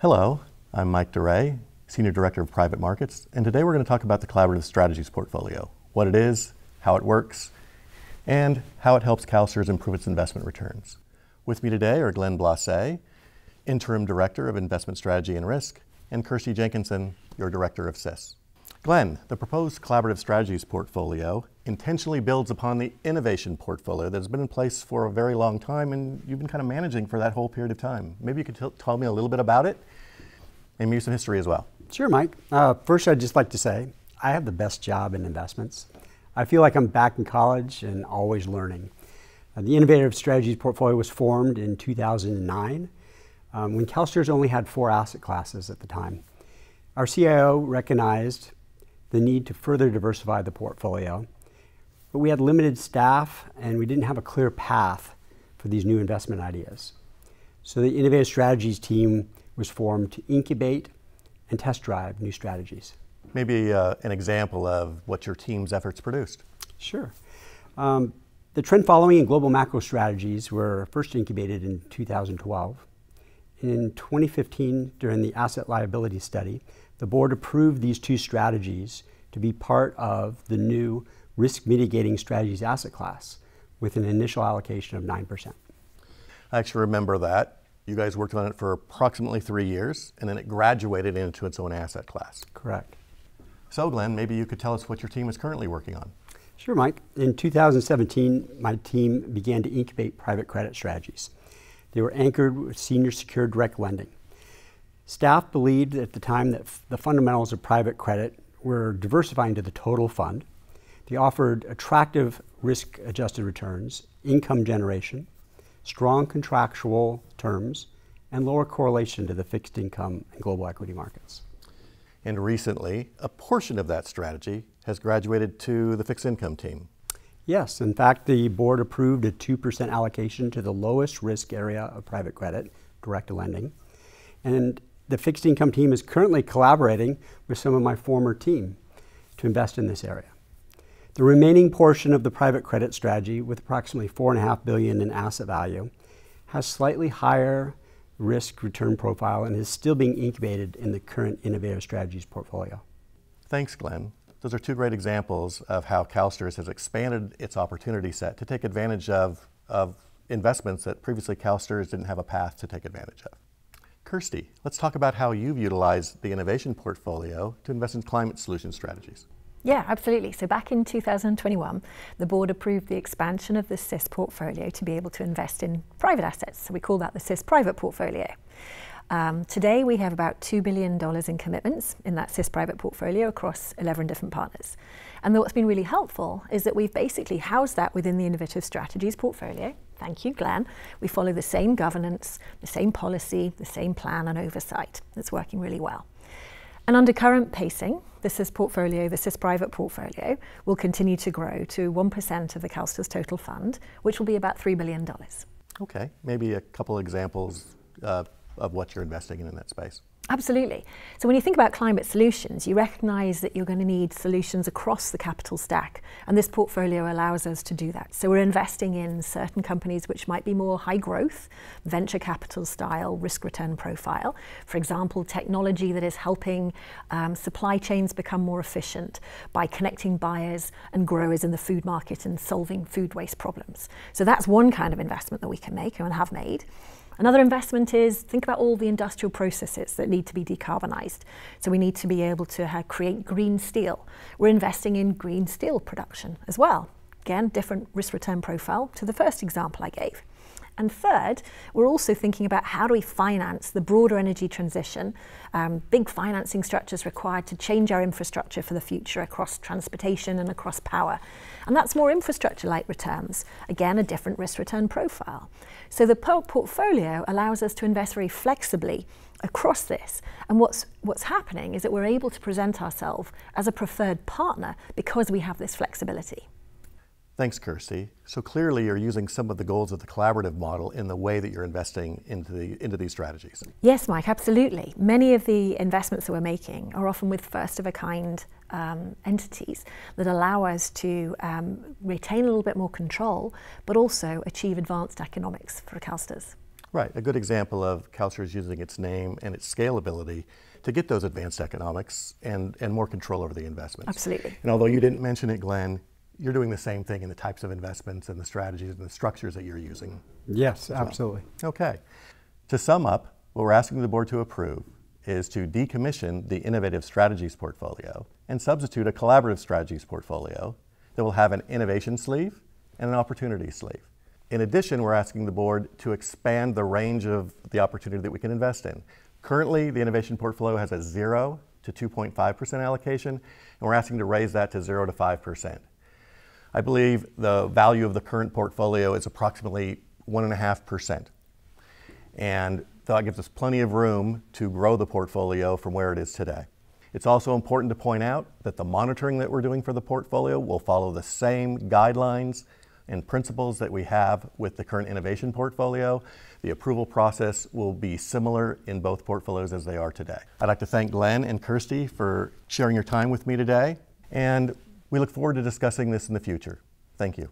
Hello, I'm Mike DeRay, Senior Director of Private Markets, and today we're going to talk about the Collaborative Strategies portfolio, what it is, how it works, and how it helps CalSTRS improve its investment returns. With me today are Glenn Blasé, Interim Director of Investment Strategy and Risk, and Kirsty Jenkinson, your Director of CIS. Glenn, the proposed Collaborative Strategies portfolio intentionally builds upon the innovation portfolio that has been in place for a very long time, and you've been kind of managing for that whole period of time. Maybe you could tell me a little bit about it, and maybe some history as well. Sure, Mike. First, I'd just like to say, I have the best job in investments. I feel like I'm back in college and always learning. The Innovative Strategies portfolio was formed in 2009, when CalSTRS only had 4 asset classes at the time. Our CIO recognized the need to further diversify the portfolio, but we had limited staff and we didn't have a clear path for these new investment ideas. So the Innovative Strategies team was formed to incubate and test drive new strategies. Maybe an example of what your team's efforts produced. Sure. The trend following and global macro strategies were first incubated in 2012. In 2015, during the asset liability study, the board approved these 2 strategies to be part of the new risk mitigating strategies asset class with an initial allocation of 9%. I actually remember that. You guys worked on it for approximately 3 years, and then it graduated into its own asset class. Correct. So Glenn, maybe you could tell us what your team is currently working on. Sure, Mike. In 2017, my team began to incubate private credit strategies. They were anchored with senior secured direct lending. Staff believed at the time that the fundamentals of private credit were diversifying to the total fund. They offered attractive risk-adjusted returns, income generation, strong contractual terms, and lower correlation to the fixed income and global equity markets. And recently, a portion of that strategy has graduated to the fixed income team. Yes, in fact, the board approved a 2% allocation to the lowest risk area of private credit, direct lending. And the fixed income team is currently collaborating with some of my former team to invest in this area. The remaining portion of the private credit strategy, with approximately $4.5 billion in asset value, has slightly higher risk return profile and is still being incubated in the current Innovative Strategies portfolio. Thanks, Glenn. Those are 2 great examples of how CalSTRS has expanded its opportunity set to take advantage of investments that previously CalSTRS didn't have a path to take advantage of. Kirsty, let's talk about how you've utilized the innovation portfolio to invest in climate solution strategies. Yeah, absolutely. So back in 2021, the board approved the expansion of the CIS portfolio to be able to invest in private assets. So we call that the CIS private portfolio. Today we have about $2 billion in commitments in that CIS private portfolio across 11 different partners. And what's been really helpful is that we've basically housed that within the Innovative Strategies portfolio. Thank you, Glenn. We follow the same governance, the same policy, the same plan and oversight. It's working really well. And under current pacing, the CIS portfolio, the CIS private portfolio, will continue to grow to 1% of the CalSTRS total fund, which will be about $3 billion. Okay, maybe a couple examples of what you're investing in that space. Absolutely. So when you think about climate solutions, you recognize that you're going to need solutions across the capital stack, and this portfolio allows us to do that. So we're investing in certain companies which might be more high growth, venture capital style, risk return profile. For example, technology that is helping supply chains become more efficient by connecting buyers and growers in the food market and solving food waste problems. So that's one kind of investment that we can make and have made. Another investment is, think about all the industrial processes that need to be decarbonized. So we need to be able to create green steel. We're investing in green steel production as well. Again, different risk return profile to the first example I gave. And third, we're also thinking about how do we finance the broader energy transition, big financing structures required to change our infrastructure for the future across transportation and across power. And that's more infrastructure-like returns, again, a different risk return profile. So the portfolio allows us to invest very flexibly across this. And what's happening is that we're able to present ourselves as a preferred partner because we have this flexibility. Thanks, Kirsty. So clearly you're using some of the goals of the collaborative model in the way that you're investing into these strategies. Yes, Mike, absolutely. Many of the investments that we're making are often with first-of-a-kind entities that allow us to retain a little bit more control, but also achieve advanced economics for CalSTRS. Right, a good example of CalSTRS using its name and its scalability to get those advanced economics and more control over the investments. Absolutely. And although you didn't mention it, Glenn, you're doing the same thing in the types of investments and the strategies and the structures that you're using. Yes, absolutely. Well. Okay. To sum up, what we're asking the board to approve is to decommission the innovative strategies portfolio and substitute a collaborative strategies portfolio that will have an innovation sleeve and an opportunity sleeve. In addition, we're asking the board to expand the range of the opportunity that we can invest in. Currently, the innovation portfolio has a 0 to 2.5% allocation, and we're asking to raise that to 0 to 5%. I believe the value of the current portfolio is approximately 1.5%. And that gives us plenty of room to grow the portfolio from where it is today. It's also important to point out that the monitoring that we're doing for the portfolio will follow the same guidelines and principles that we have with the current innovation portfolio. The approval process will be similar in both portfolios as they are today. I'd like to thank Glenn and Kirsty for sharing your time with me today, and we look forward to discussing this in the future. Thank you.